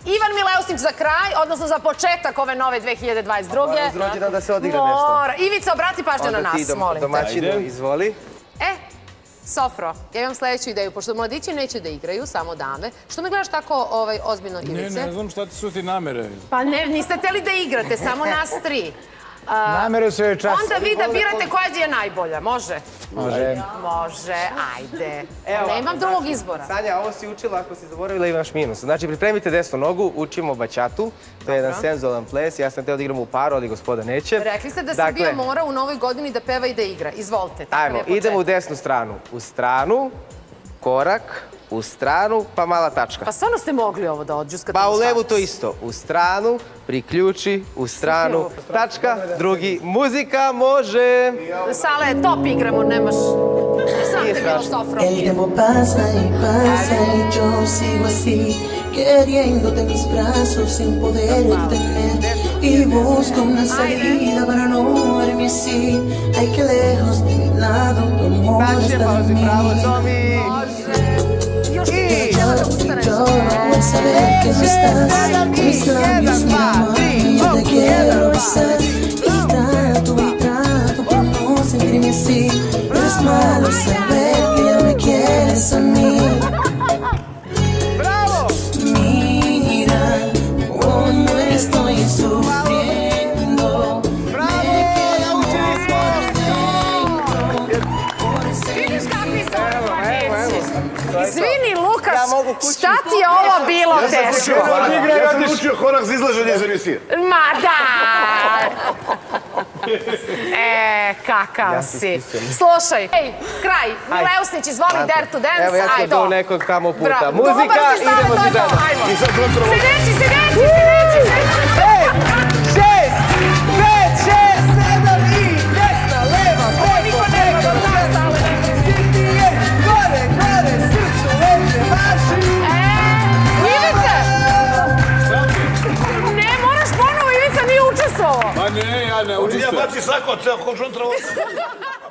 Ivan Mileusnić za kraj, odnosno za početak ove nove 2022. Rođendan da se odigra nešto. Mora. Ivica, obrati pažnju na nas, molim te. Domaćinu, izvoli. Sofro, ja imam sledeću ideju, pošto mladići neće da igraju, samo dame. Što me gledaš tako ozbiljno, Ivice? Ne znam šta ti su ti namere. Pa ne, niste hteli da igrate, samo nas tri. Namere su joj čast. Onda vi da birate koja je najbolja, može? Može. Može, ajde. Nemam drugog izbora. Sanja, ovo si učila, ako si zaboravila imaš minus. Znači, pripremite desnu nogu, učimo baćatu. To je jedan senzualan ples. Ja sam teo da igram u paru, ali gospoda neće. Rekli ste da Srbija mora u novoj godini da peva i da igra. Izvolite. Ajmo, idemo u desnu stranu. U stranu, korak, u stranu, pa mala tačka. Pa stvarno ste mogli ovo da odđuskate? Pa u levu to isto. U stranu, priključi, u stranu, tačka, drugi, muzika, može. Sale, top igramo, nemaš... Sam te bilo, Sofro. El tiempo pasa y yo sigo así, queriéndote en mis brazos sin poder tener. Y busco una salida para no verme así. Ay, que lejos de mi lado tu amor está en mí. Lloro saber que no estás en mis labios, mi amor. Yo te quiero besar y trato por no sentirme así. Pero es malo saber que ya me quieres a mí. Mira cómo estoy sufriendo. Me queda mucho por dentro. Vidiš kakvi su ovo mladići? Izvini, Lukas, šta ti je ovo bilo teško? Ja sam učio korak za izlaženje iz emisije. Ma da! Kakav si. Slušaj, kraj, Mileusnić, izvoli Dare to Dance, Evo, ja ću do nekog tamo puta. Muzika, Idemo si dana. Sedeći! 6, 5, 6, 7 i desna, leva, preko, gore, srcu, leđe, vaši. Ivice! Ne, moraš ponovo, Ivica nije učestvovao. Pa ne, ja ne učestvujem. Ja baci sako, ceo končuntravo.